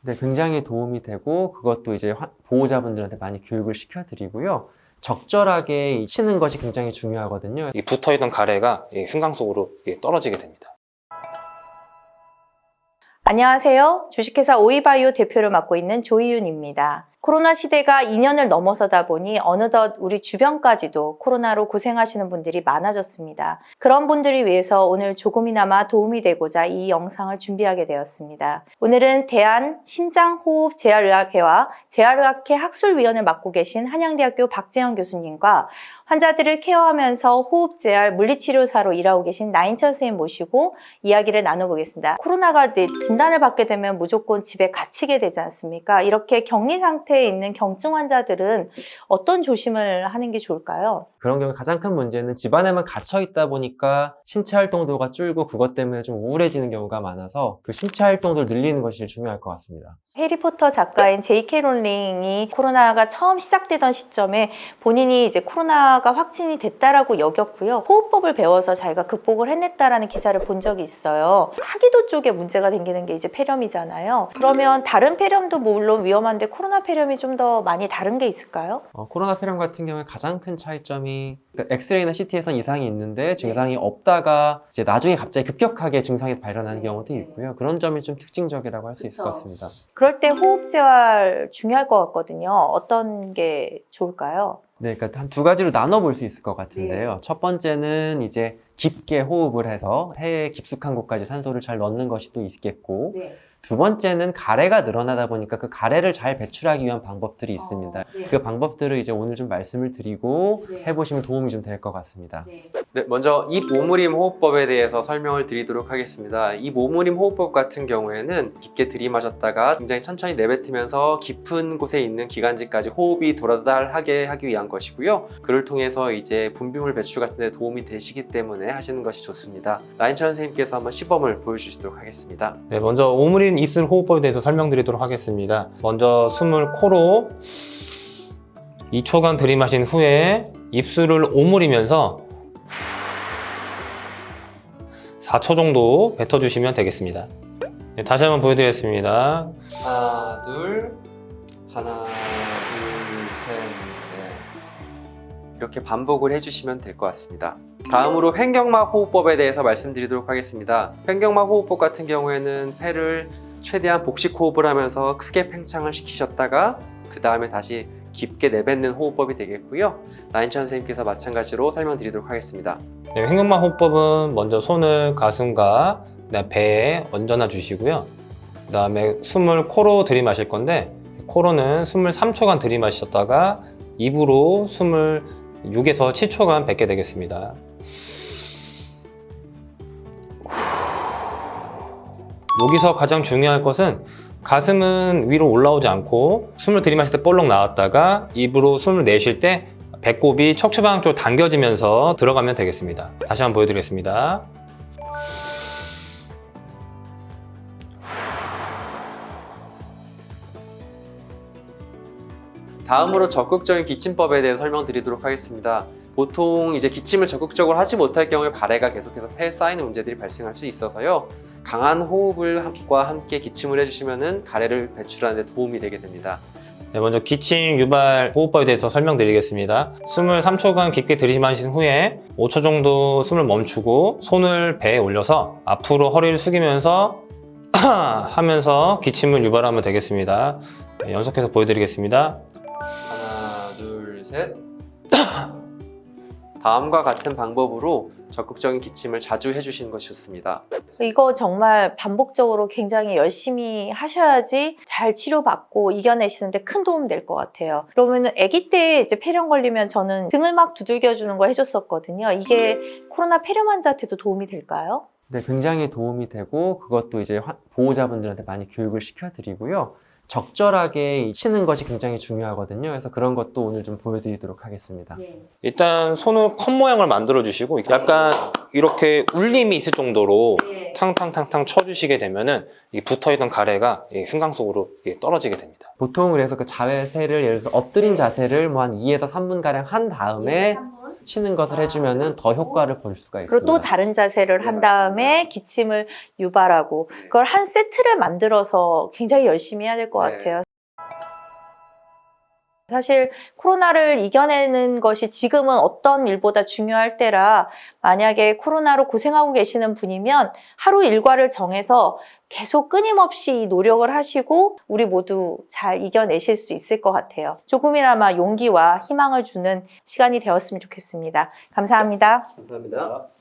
네, 굉장히 도움이 되고 그것도 이제 보호자분들한테 많이 교육을 시켜드리고요. 적절하게 치는 것이 굉장히 중요하거든요. 이 붙어있던 가래가 흉강 속으로 떨어지게 됩니다. 안녕하세요. 주식회사 오이바이오 대표를 맡고 있는 조희윤입니다. 코로나 시대가 2년을 넘어서다 보니 어느덧 우리 주변까지도 코로나로 고생하시는 분들이 많아졌습니다. 그런 분들을 위해서 오늘 조금이나마 도움이 되고자 이 영상을 준비하게 되었습니다. 오늘은 대한심장호흡재활의학회와 재활의학회 학술위원을 맡고 계신 한양대학교 박재현 교수님과 환자들을 케어하면서 호흡재활 물리치료사로 일하고 계신 나인철 선생님 모시고 이야기를 나눠보겠습니다. 코로나가 진단을 받게 되면 무조건 집에 갇히게 되지 않습니까? 이렇게 격리 상태에 있는 경증 환자들은 어떤 조심을 하는 게 좋을까요? 그런 경우 가장 큰 문제는 집안에만 갇혀 있다 보니까 신체 활동도가 줄고 그것 때문에 좀 우울해지는 경우가 많아서 그 신체 활동도를 늘리는 것이 제일 중요할 것 같습니다. 해리포터 작가인 J.K. 롤링이 코로나가 처음 시작되던 시점에 본인이 이제 코로나가 확진이 됐다라고 여겼고요. 호흡법을 배워서 자기가 극복을 해냈다라는 기사를 본 적이 있어요. 하기도 쪽에 문제가 생기는 게 이제 폐렴이잖아요. 그러면 다른 폐렴도 물론 위험한데 코로나 폐렴이 좀 더 많이 다른 게 있을까요? 코로나 폐렴 같은 경우에 가장 큰 차이점이 그러니까 엑스레이나 CT에선 이상이 있는데 증상이 없다가 이제 나중에 갑자기 급격하게 증상이 발현하는 경우도 있고요. 그런 점이 좀 특징적이라고 할 수 있을 것 같습니다. 그럴 때 호흡재활 중요할 것 같거든요. 어떤 게 좋을까요? 네, 그러니까 한 두 가지로 나눠 볼 수 있을 것 같은데요. 첫 번째는 이제 깊게 호흡을 해서 폐에 깊숙한 곳까지 산소를 잘 넣는 것이 또 있겠고, 두 번째는 가래가 늘어나다 보니까 그 가래를 잘 배출하기 위한 방법들이 있습니다. 그 방법들을 이제 오늘 좀 말씀을 드리고 해보시면 도움이 좀 될 것 같습니다. 네, 먼저 입 오므림 호흡법에 대해서 설명을 드리도록 하겠습니다. 입 오므림 호흡법 같은 경우에는 깊게 들이마셨다가 굉장히 천천히 내뱉으면서 깊은 곳에 있는 기관지까지 호흡이 돌아달하게 하기 위한 것이고요. 그를 통해서 이제 분비물 배출 같은 데 도움이 되시기 때문에 하시는 것이 좋습니다. 나인철 선생님께서 한번 시범을 보여주시도록 하겠습니다. 네, 먼저 오므린 입술 호흡법에 대해서 설명드리도록 하겠습니다. 먼저 숨을 코로 2초간 들이마신 후에 입술을 오므리면서 4초 정도 뱉어주시면 되겠습니다. 네, 다시 한번 보여드리겠습니다. 하나, 둘, 셋, 넷. 이렇게 반복을 해주시면 될 것 같습니다. 다음으로 횡격막 호흡법에 대해서 말씀드리도록 하겠습니다. 횡격막 호흡법 같은 경우에는 폐를 최대한 복식 호흡을 하면서 크게 팽창을 시키셨다가 그 다음에 다시 깊게 내뱉는 호흡법이 되겠고요. 나인철 선생님께서 마찬가지로 설명드리도록 하겠습니다. 네, 횡격막 호흡법은 먼저 손을 가슴과 배에 얹어놔 주시고요. 그 다음에 숨을 코로 들이마실 건데 코로는 숨을 3초간 들이마셨다가 입으로 숨을 6에서 7초간 뱉게 되겠습니다. 여기서 가장 중요할 것은 가슴은 위로 올라오지 않고 숨을 들이마실 때 볼록 나왔다가 입으로 숨을 내쉴 때 배꼽이 척추방향 쪽으로 당겨지면서 들어가면 되겠습니다. 다시 한번 보여드리겠습니다. 다음으로 적극적인 기침법에 대해 설명드리도록 하겠습니다. 보통 이제 기침을 적극적으로 하지 못할 경우에 가래가 계속해서 폐에 쌓이는 문제들이 발생할 수 있어서요. 강한 호흡과 함께 기침을 해주시면 가래를 배출하는 데 도움이 되게 됩니다. 네, 먼저 기침 유발 호흡법에 대해서 설명드리겠습니다. 숨을 3초간 깊게 들이마신 후에 5초 정도 숨을 멈추고 손을 배에 올려서 앞으로 허리를 숙이면서 하면서 기침을 유발하면 되겠습니다. 네, 연속해서 보여드리겠습니다. 하나, 둘, 셋. 다음과 같은 방법으로 적극적인 기침을 자주 해주시는 것이 좋습니다. 이거 정말 반복적으로 굉장히 열심히 하셔야지 잘 치료받고 이겨내시는데 큰 도움 될 것 같아요. 그러면은 아기 때 이제 폐렴 걸리면 저는 등을 막 두들겨 주는 거 해줬었거든요. 이게 코로나 폐렴 환자한테도 도움이 될까요? 네, 굉장히 도움이 되고 그것도 이제 보호자분들한테 많이 교육을 시켜드리고요. 적절하게 치는 것이 굉장히 중요하거든요. 그래서 그런 것도 오늘 좀 보여드리도록 하겠습니다. 일단 손을 컵 모양을 만들어 주시고 약간 이렇게 울림이 있을 정도로 탕탕탕탕 쳐주시게 되면은 이 붙어있던 가래가 이 흉강 속으로 떨어지게 됩니다. 보통 그래서 그 자세를 예를 들어서 엎드린 자세를 뭐 한 2에서 3분가량 한 다음에 치는 것을 해주면은 더 효과를 볼 수가 있습니다. 그리고 또 다른 자세를 한 다음에 기침을 유발하고 그걸 한 세트를 만들어서 굉장히 열심히 해야 될 것 같아요. 사실 코로나를 이겨내는 것이 지금은 어떤 일보다 중요할 때라 만약에 코로나로 고생하고 계시는 분이면 하루 일과를 정해서 계속 끊임없이 노력을 하시고 우리 모두 잘 이겨내실 수 있을 것 같아요. 조금이나마 용기와 희망을 주는 시간이 되었으면 좋겠습니다. 감사합니다. 감사합니다.